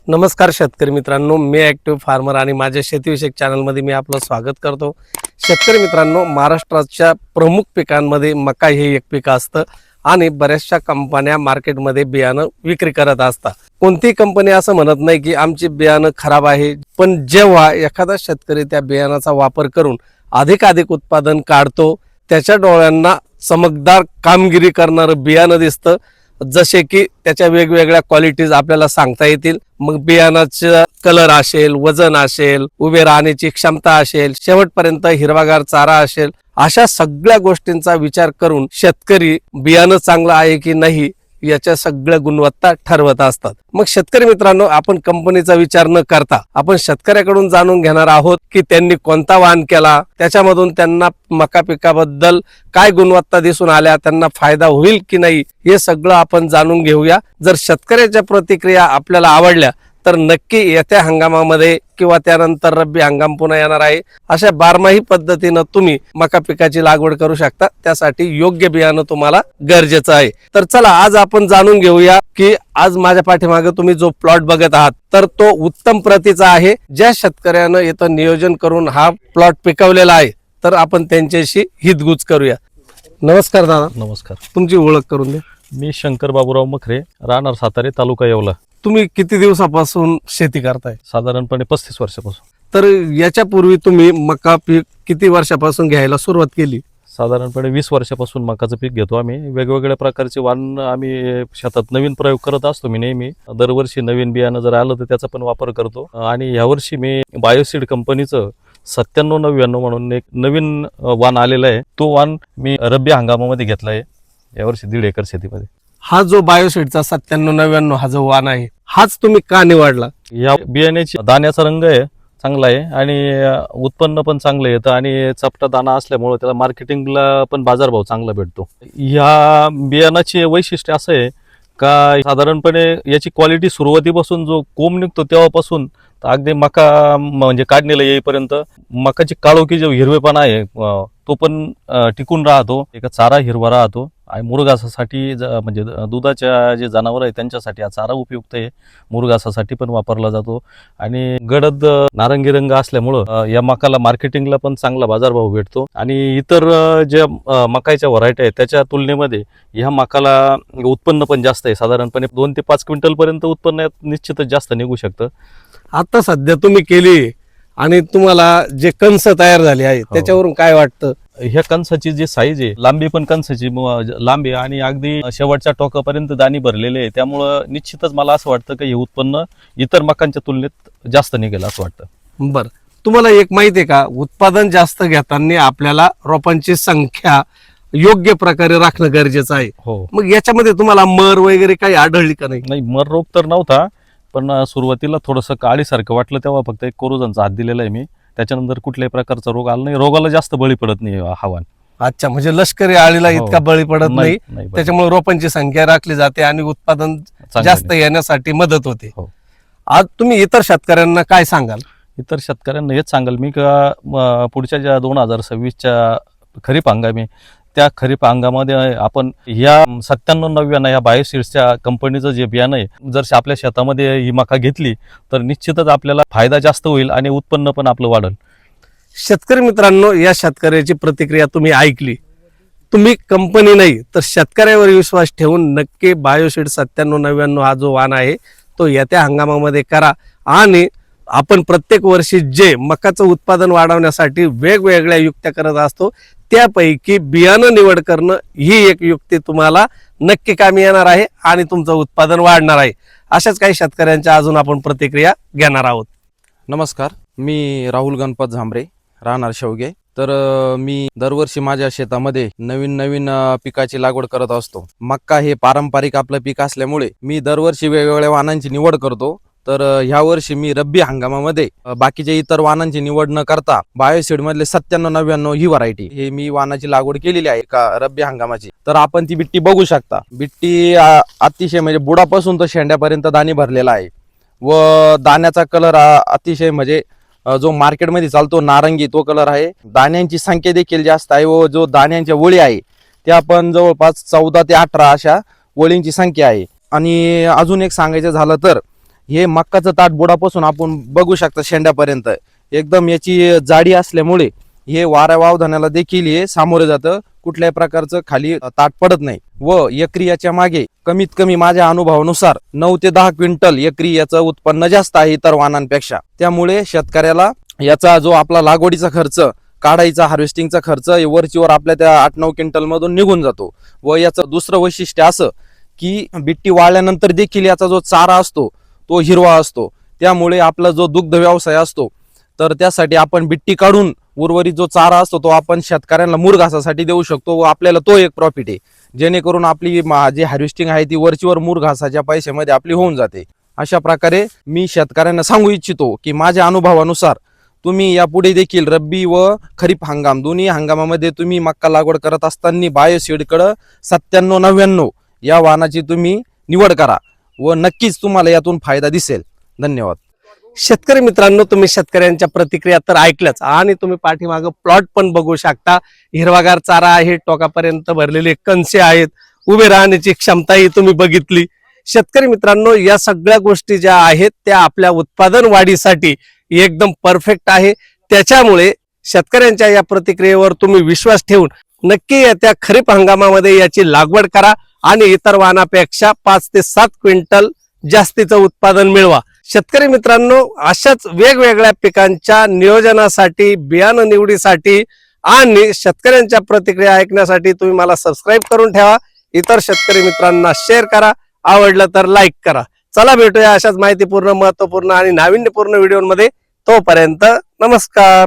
नमस्कार शेतकरी मित्रांनो, मी ॲक्टिव्ह फार्मर आणि माझ्या शेतीविषयक चॅनलमध्ये मी आपलं स्वागत करतो. शेतकरी मित्रांनो, महाराष्ट्राच्या प्रमुख पिकांमध्ये मका हे एक पीक असतं आणि बऱ्याचशा कंपन्या मार्केटमध्ये बियाणं विक्री करत असतात. कोणती कंपनी असं म्हणत नाही की आमची बियाणं खराब आहे, पण जेव्हा एखादा शेतकरी त्या बियाणाचा वापर करून अधिकाधिक उत्पादन काढतो, त्याच्या डोळ्यांना चमकदार कामगिरी करणारं बियाणं दिसतं. जसे की त्याच्या वेगवेगळ्या क्वालिटीज आपल्याला सांगता येतील. मग बियाणाचं कलर असेल, वजन असेल, उभे राहण्याची क्षमता असेल, शेवटपर्यंत हिरवागार चारा असेल, अशा सगळ्या गोष्टींचा विचार करून शेतकरी बियाणं चांगलं आहे की नाही याच्या सगळ्या गुणवत्ता ठरवत असतात. मग शेतकरी मित्रांनो, आपण कंपनीचा विचार न करता आपण शेतकऱ्याकडून जाणून घेणार आहोत की त्यांनी कोणता वाण केला, त्याच्यामधून त्यांना मका पिकाबद्दल काय गुणवत्ता दिसून आल्या, त्यांना फायदा होईल की नाही हे सगळं आपण जाणून घेऊया. जर शेतकऱ्याच्या प्रतिक्रिया आपल्याला आवडल्या तर नक्की येत्या हंगामामध्ये किंवा त्यानंतर रब्बी हंगाम पुन्हा येणार आहे, अशा बारमाही पद्धतीनं तुम्ही मका पिकाची लागवड करू शकता. त्यासाठी योग्य बियाणं तुम्हाला गरजेचं आहे. तर चला आज आपण जाणून घेऊया की आज माझ्या पाठीमागे तुम्ही जो प्लॉट बघत आहात तर तो उत्तम प्रतीचा आहे. ज्या शेतकऱ्यानं इथं नियोजन करून हा प्लॉट पिकवलेला आहे, तर आपण त्यांच्याशी हितगुज करूया. नमस्कार दादा. नमस्कार. तुमची ओळख करून द्या. मी शंकर बाबूराव मखरे, राहणार सातारे, तालुका येवला. तुम्ही किती दिवसापासून शेती करताय? साधारणपणे 35 वर्षापासून. तर याच्यापूर्वी तुम्ही मका पीक किती वर्षापासून घ्यायला सुरुवात केली? साधारणपणे 20 वर्षापासून मकाचं पीक घेतो आम्ही. वेगवेगळ्या प्रकारचे वाण आम्ही शेतात नवीन प्रयोग करत असतो. मी नेहमी दरवर्षी नवीन बियाणं जर आलं तर त्याचा पण वापर करतो. आणि यावर्षी मी बायोसीड कंपनीचं 9799 म्हणून एक नवीन वाण आलेला आहे. तो वाण मी रब्बी हंगामामध्ये घेतला आहे यावर्षी 1.5 एकर शेतीमध्ये. हा जो बायोसीडचा 9799 हा जो वाण आहे, हाच तुम्ही का निवडला? या बियाण्याची दाण्याचा रंग आहे चांगला आहे आणि उत्पन्न पण चांगलं येतं आणि चपटा दाना असल्यामुळे त्याला मार्केटिंगला पण बाजारभाव चांगला भेटतो. या बियाणाचे वैशिष्ट्य असं आहे का साधारणपणे याची क्वालिटी सुरुवातीपासून जो कोंब निघतो तेव्हापासून अगदी मका म्हणजे काढणीला येईपर्यंत मकाची काळोखी जो हिरवेपणा आहे तो पण टिकून राहतो. एका चारा हिरवा राहतो आणि मुरघासासाठी म्हणजे दुधाच्या जे जनावर आहे त्यांच्यासाठी हा चारा उपयुक्त आहे. मुरघासासाठी पण वापरला जातो आणि गडद नारंगी रंग असल्यामुळं या मकाला मार्केटिंगला पण चांगला बाजारभाव भेटतो. आणि इतर ज्या मकाच्या व्हरायटी आहेत त्याच्या तुलनेमध्ये ह्या मकाला उत्पन्न पण जास्त आहे. साधारणपणे 2 ते 5 क्विंटल पर्यंत उत्पन्न निश्चितच जास्त निघू शकतं. आता सध्या तुम्ही केली आणि तुम्हाला जे कणस तयार झाले आहे त्याच्यावरून काय वाटतं? ह्या कणसाची जी साईज आहे, लांबी पण कणसाची लांबी आणि अगदी शेवटच्या टोकापर्यंत दाणी भरलेले आहे. त्यामुळं निश्चितच मला असं वाटतं की हे उत्पन्न इतर मकांच्या तुलनेत जास्त निघेल असं वाटतं. बरं, तुम्हाला एक माहिती आहे का, उत्पादन जास्त घेताना आपल्याला रोपांची संख्या योग्य प्रकारे राखणं गरजेचं आहे. हो. मग याच्यामध्ये तुम्हाला मर वगैरे काही आढळली का नाही? नाही, मर रोग तर नव्हता, पण सुरुवातीला थोडंसं काळीसारखं वाटलं तेव्हा फक्त एक कोरोजनचा हात दिलेला आहे मी. त्याच्यानंतर कुठल्याही प्रकारचा रोग आला नाही. रोगाला जास्त बळी पडत नाही हवान. अच्छा, म्हणजे लष्करी आळीला हो. इतका बळी पडत नाही. बरं. त्याच्यामुळे रोपांची संख्या राखली जाते आणि उत्पादन जास्त येण्यासाठी मदत होते. हो. आज तुम्ही इतर शेतकऱ्यांना काय सांगाल? इतर शेतकऱ्यांना हेच सांगाल मी का पुढच्या ज्या 2026च्या खरीप हंगामी त्या खरीप हंगामामध्ये आपण या 9799 या बायोसीड्सच्या कंपनीचं जे बियाणं आहे, जर आपल्या शेतामध्ये ही मका घेतली तर निश्चितच आपल्याला फायदा जास्त होईल आणि उत्पन्न पण आपलं वाढेल. शेतकरी मित्रांनो, या शेतकऱ्याची प्रतिक्रिया तुम्ही ऐकली. तुम्ही कंपनी नाही तर शेतकऱ्यावर विश्वास ठेवून नक्की बायोसीड 9799 हा जो वाण आहे तो येत्या हंगामामध्ये करा. आणि आपण प्रत्येक वर्षी जे मकाचं उत्पादन वाढवण्यासाठी वेगवेगळ्या युक्त्या करत असतो, त्यापैकी बियाणं निवड करणं ही एक युक्ती तुम्हाला नक्की कामी येणार आहे आणि तुमचं उत्पादन वाढणार आहे. अशाच काही शेतकऱ्यांच्या अजून आपण प्रतिक्रिया घेणार आहोत. नमस्कार, मी राहुल गणपत झांबरे, राहणार शेवगे. तर मी दरवर्षी माझ्या शेतामध्ये नवीन पिकाची लागवड करत असतो. मक्का हे पारंपरिक आपलं पीक असल्यामुळे मी दरवर्षी वेगवेगळ्या वाणांची निवड करतो. तर ह्या वर्षी मी रब्बी हंगामामध्ये बाकीच्या इतर वाणांची निवड न करता बायोसीड मधले 9799 ही व्हरायटी हे मी वाणाची लागवड केलेली आहे का रब्बी हंगामाची. तर आपण ती बिट्टी बघू शकता. बिट्टी अतिशय म्हणजे बुडापासून तर शेंड्यापर्यंत दाणे भरलेला आहे व दाण्याचा कलर अतिशय म्हणजे जो मार्केटमध्ये चालतो नारंगी तो कलर आहे. दाण्यांची संख्या देखील जास्त आहे व जो दाण्यांच्या वळी आहे त्या पण जवळपास 14 ते 18 अशा वळींची संख्या आहे. आणि अजून एक सांगायचं झालं तर हे मक्काचं ताट बुडापासून आपण बघू शकता शेंड्यापर्यंत एकदम याची जाडी असल्यामुळे हे वाऱ्या वावधानाला देखील हे सामोरे जातं, कुठल्याही प्रकारचं खाली ताट पडत नाही व एकरी याच्या मागे कमीत कमी माझ्या अनुभवानुसार 9 ते 10 क्विंटल एकरी याचं उत्पन्न जास्त आहे इतर वाहनांपेक्षा. त्यामुळे शेतकऱ्याला याचा जो आपला लागवडीचा खर्च, काढायचा हार्वेस्टिंगचा खर्च वरचीवर आपल्या त्या 8-9 क्विंटल मधून निघून जातो. व याचं दुसरं वैशिष्ट्य असं की बिट्टी वाळल्यानंतर देखील याचा जो चारा असतो तो हिरवा असतो. त्यामुळे आपला जो दुग्ध व्यवसाय असतो तर त्यासाठी आपण बिट्टी काढून उर्वरित जो चारा असतो तो आपण शेतकऱ्यांना मूर घासासाठी देऊ शकतो व आपल्याला तो एक प्रॉफिट आहे, जेणेकरून आपली जी हार्वेस्टिंग आहे ती वरचीवर मूर घासाच्या पैशामध्ये आपली होऊन जाते. अशा प्रकारे मी शेतकऱ्यांना सांगू इच्छितो की माझ्या अनुभवानुसार तुम्ही यापुढे देखील रब्बी व खरीप हंगाम दोन्ही हंगामामध्ये तुम्ही मक्का लागवड करत असताना बायोसीडकडं 9799 या वाहनाची तुम्ही निवड करा व नक्कीच तुम्हाला यातून फायदा दिसेल. धन्यवाद. शेतकरी मित्रांनो, तुम्ही शेतकऱ्यांच्या प्रतिक्रिया तर ऐकल्याच आणि तुम्ही पाठीमागं प्लॉट पण बघू शकता. हिरवागार चारा आहे, टोकापर्यंत भरलेले कणसे आहेत, उभे राहण्याची क्षमताही तुम्ही बघितली. शेतकरी मित्रांनो, या सगळ्या गोष्टी ज्या आहेत त्या आपल्या उत्पादन वाढीसाठी एकदम परफेक्ट आहे. त्याच्यामुळे शेतकऱ्यांच्या या प्रतिक्रियेवर तुम्ही विश्वास ठेवून नक्की येत्या खरीप हंगामामध्ये याची लागवड करा आणि इतर वाहनापेक्षा 5 ते 7 क्विंटल जास्तीचं उत्पादन मिळवा. शेतकरी मित्रांनो, अशाच वेगवेगळ्या पिकांच्या नियोजनासाठी, बियाणं निवडीसाठी आणि शेतकऱ्यांच्या प्रतिक्रिया ऐकण्यासाठी तुम्ही मला सबस्क्राईब करून ठेवा. इतर शेतकरी मित्रांना शेअर करा, आवडलं तर लाईक करा. चला भेटूया अशाच माहितीपूर्ण, महत्वपूर्ण आणि नाविन्यपूर्ण व्हिडिओमध्ये. तोपर्यंत नमस्कार.